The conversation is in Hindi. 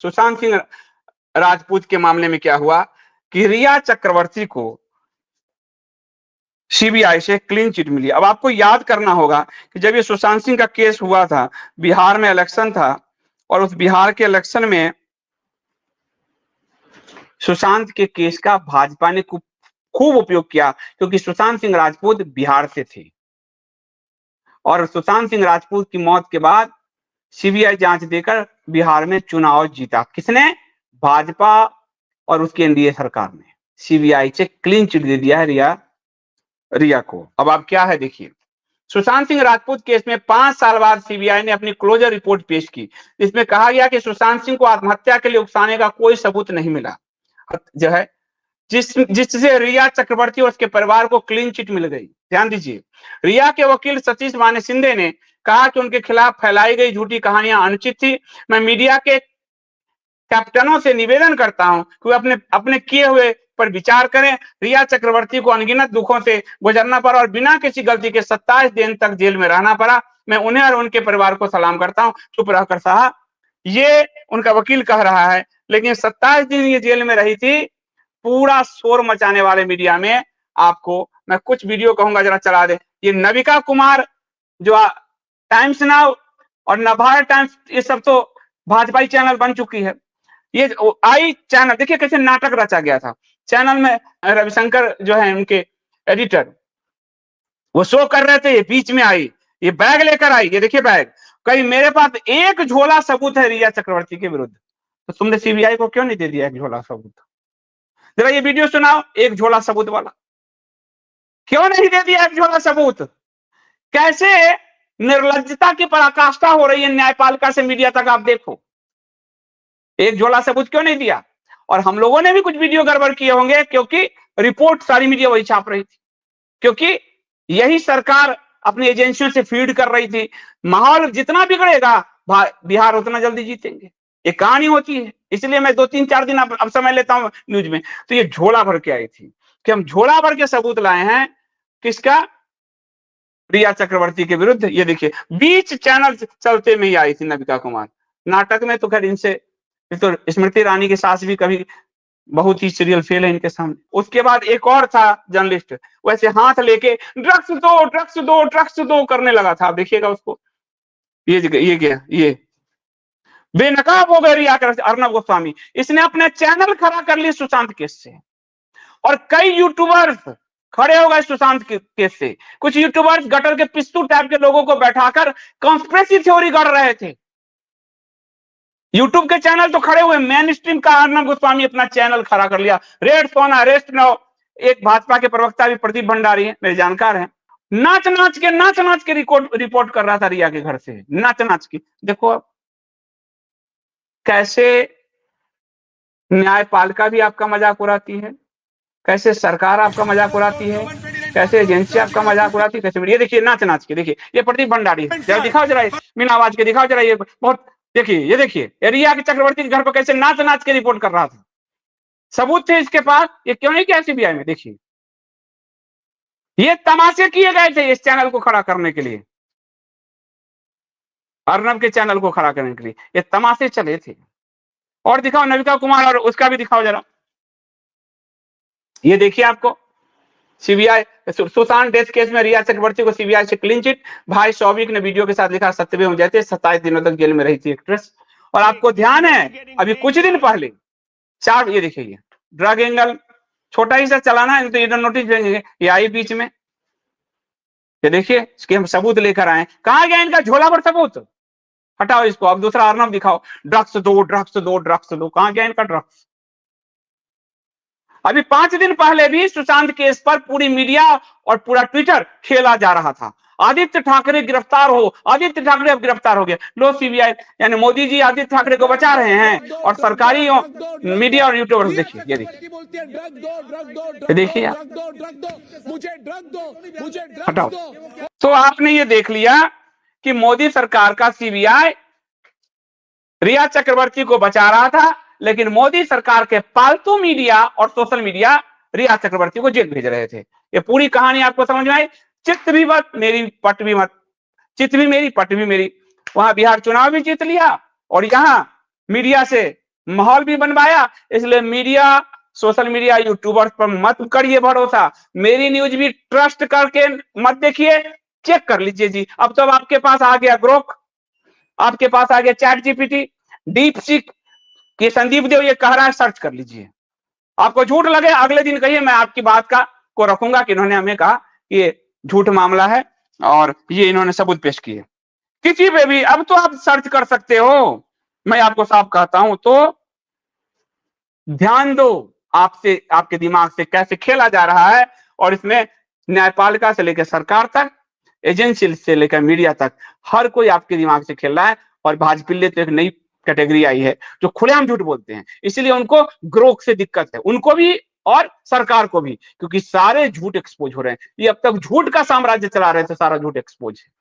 सुशांत सिंह राजपूत के मामले में क्या हुआ कि रिया चक्रवर्ती को सीबीआई से क्लीन चिट मिली। अब आपको याद करना होगा कि जब ये सुशांत सिंह का केस हुआ था, बिहार में इलेक्शन था और उस बिहार के इलेक्शन में सुशांत के केस का भाजपा ने खूब उपयोग किया, क्योंकि सुशांत सिंह राजपूत बिहार से थे और सुशांत सिंह राजपूत की मौत के बाद सीबीआई जांच देकर बिहार में चुनाव जीता। किसने? भाजपा और उसकी एनडीए सरकार ने सीबीआई से क्लीन चिट दे दिया है रिया को। अब आप क्या है देखिए, सुशांत सिंह राजपूत केस में 5 साल बाद सीबीआई ने अपनी क्लोजर रिपोर्ट पेश की। इसमें कहा गया कि सुशांत सिंह को आत्महत्या के लिए उकसाने का कोई सबूत नहीं मिला, जो है जिससे रिया चक्रवर्ती और उसके परिवार को क्लीन चिट मिल गई। ध्यान दीजिए, रिया के वकील सतीश माने शिंदे ने कहा कि उनके खिलाफ फैलाई गई झूठी कहानियां अनुचित थी। मैं मीडिया के कैप्टनों से निवेदन करता हूं कि वे अपने किए हुए पर विचार करें। रिया चक्रवर्ती को अनगिनत दुखों से गुजरना पड़ा और बिना किसी गलती के 27 दिन तक जेल में रहना पड़ा। मैं उन्हें और उनके परिवार को सलाम करता हूं। चुप रहकर साहब, ये उनका वकील कह रहा है, लेकिन 27 दिन ये जेल में रही थी। पूरा शोर मचाने वाले मीडिया में आपको मैं कुछ वीडियो कहूंगा, जरा चला दे। ये नविका कुमार जो टाइम्स नाउ और नवभारत टाइम्स, ये सब तो भाजपाई चैनल बन चुकी है। ये आई चैनल देखिए कैसे नाटक रचा गया था। चैनल में रविशंकर जो है उनके एडिटर, वो शो कर रहे थे, ये बीच में आई, ये बैग लेकर आई, ये देखिए बैग, कहीं मेरे पास एक झोला सबूत है रिया चक्रवर्ती के विरुद्ध, तो तुमने सीबीआई को क्यों नहीं दे दिया एक झोला सबूत? जरा ये वीडियो सुनाओ, एक झोला सबूत वाला, क्यों नहीं दे दिया एक झोला सबूत? कैसे निर्लज्जता की पराकाष्ठा हो रही है न्यायपालिका से मीडिया तक, आप देखो। एक झोला सबूत क्यों नहीं दिया? और हम लोगों ने भी कुछ वीडियो गड़बड़ किए होंगे, क्योंकि रिपोर्ट सारी मीडिया वही छाप रही थी, क्योंकि यही सरकार अपनी एजेंसियों से फीड कर रही थी। माहौल जितना बिगड़ेगा बिहार उतना जल्दी जीतेंगे, ये कहानी होती है। इसलिए मैं 2-3-4 दिन अब समय लेता हूं न्यूज में। तो ये झोला भर के आई थी कि हम झोला भर के सबूत लाए हैं। किसका? रिया चक्रवर्ती के विरुद्ध। ये देखिए बीच चैनल चलते में ही आई थी नविका कुमार। नाटक में तो खैर इनसे तो स्मृति ईरानी की सास भी कभी बहुत ही सीरियल फेल है इनके सामने। उसके बाद एक और था जर्नलिस्ट, वैसे हाथ लेके ड्रग्स दो ड्रग्स दो ड्रग्स दो करने लगा था। देखिएगा उसको, ये बेनकाब हो गए रिया अर्नब गोस्वामी। इसने अपने चैनल खड़ा कर लिए सुशांत केस से, और कई यूट्यूबर्स खड़े हो गए सुशांत केस से। कुछ यूट्यूबर्स गटर के पिस्तूल टाइप के लोगों को बैठाकर कॉन्स्पिरेसी थ्योरी गढ़ रहे थे। यूट्यूब के चैनल तो खड़े हुए, मेन स्ट्रीम का अर्नब गोस्वामी अपना चैनल खड़ा कर लिया। Red phone arrest now. एक भाजपा के प्रवक्ता भी प्रदीप भंडारी है, मेरे जानकार हैं, नाच नाच के रिपोर्ट कर रहा था रिया के घर से, नाच की। देखो अब कैसे न्यायपालिका भी आपका मजाक उड़ाती है, कैसे सरकार आपका मजाक उड़ाती है, कैसे एजेंसी आपका मजाक उड़ाती है, कैसे। ये देखिए नाच के, देखिए ये प्रदीप भंडारी, जरा दिखाओ, जरा बिना आवाज के दिखाओ जरा। ये बहुत देखिए, ये देखिए रिया के चक्रवर्ती के घर पर कैसे नाच के रिपोर्ट कर रहा था। सबूत थे इसके पास, ये क्यों नहीं किया सीबीआई में? देखिए ये तमाशे किए गए थे इस चैनल को खड़ा करने के लिए, अर्नब के चैनल को खड़ा करने के लिए ये तमाशे चले थे। और दिखाओ नविका कुमार, और उसका भी दिखाओ जरा। ये देखिए आपको सीबीआई सुशांत डेथ केस में रिया चक्रवर्ती को सीबीआई से क्लीन चिट। भाई शौविक ने वीडियो के साथ लिखा, सत्यमेव जयते, 27 दिनों तक जेल में रही थी एक्ट्रेस। और आपको ध्यान है अभी कुछ दिन पहले ये देखिए ड्रग एंगल छोटा ही सा चलाना है, तो ये नोटिस देंगे, ये आई बीच में। ये देखिए इसके हम सबूत लेकर आए। कहां गया इनका झोला भर सबूत? हटाओ इसको। अब दूसरा अर्नब दिखाओ, ड्रग्स दो ड्रग्स दो ड्रग्स दो। कहां गया इनका ड्रग्स? अभी 5 दिन पहले भी सुशांत केस पर पूरी मीडिया और पूरा ट्विटर खेला जा रहा था। आदित्य ठाकरे गिरफ्तार हो, आदित्य ठाकरे अब गिरफ्तार हो गया। लो सीबीआई, यानी मोदी जी आदित्य ठाकरे को बचा रहे हैं, और सरकारी मीडिया और यूट्यूबर्स देखिए, ये देखिए हटाओ। तो आपने ये देख लिया कि मोदी सरकार का सीबीआई रिया चक्रवर्ती को बचा रहा था, लेकिन मोदी सरकार के पालतू मीडिया और सोशल मीडिया रिया चक्रवर्ती को जेल भेज रहे थे। ये पूरी कहानी आपको समझ में आई? चित्त भी मत मेरी पट भी मत, चित्त भी मेरी पट भी मेरी। वहां बिहार चुनाव भी जीत लिया, और यहां मीडिया से माहौल भी बनवाया। इसलिए मीडिया, सोशल मीडिया, यूट्यूबर्स पर मत करिए भरोसा, मेरी न्यूज भी ट्रस्ट करके मत देखिए, चेक कर लीजिए जी। अब तो आपके पास आ गया ग्रोक, आपके पास आ गया चैट जीपीटी, डीप सीक, ये संदीप देव ये कह रहा है, सर्च कर लीजिए। आपको झूठ लगे अगले दिन कहिए, मैं आपकी बात का को रखूंगा कि इन्होंने हमें कहा ये झूठ मामला है और ये इन्होंने सबूत पेश किए। किसी पे भी अब तो आप सर्च कर सकते हो। मैं आपको साफ कहता हूं, तो ध्यान दो आपसे, आपके दिमाग से कैसे खेला जा रहा है। और इसमें न्यायपालिका से लेकर सरकार तक, एजेंसी से लेकर मीडिया तक, हर कोई आपके दिमाग से खेल रहा है। और भाजपिल्ले तो एक नई कैटेगरी आई है जो खुलेआम झूठ बोलते हैं, इसलिए उनको ग्रोक से दिक्कत है, उनको भी और सरकार को भी, क्योंकि सारे झूठ एक्सपोज हो रहे हैं। ये अब तक झूठ का साम्राज्य चला रहे थे, सारा झूठ एक्सपोज है।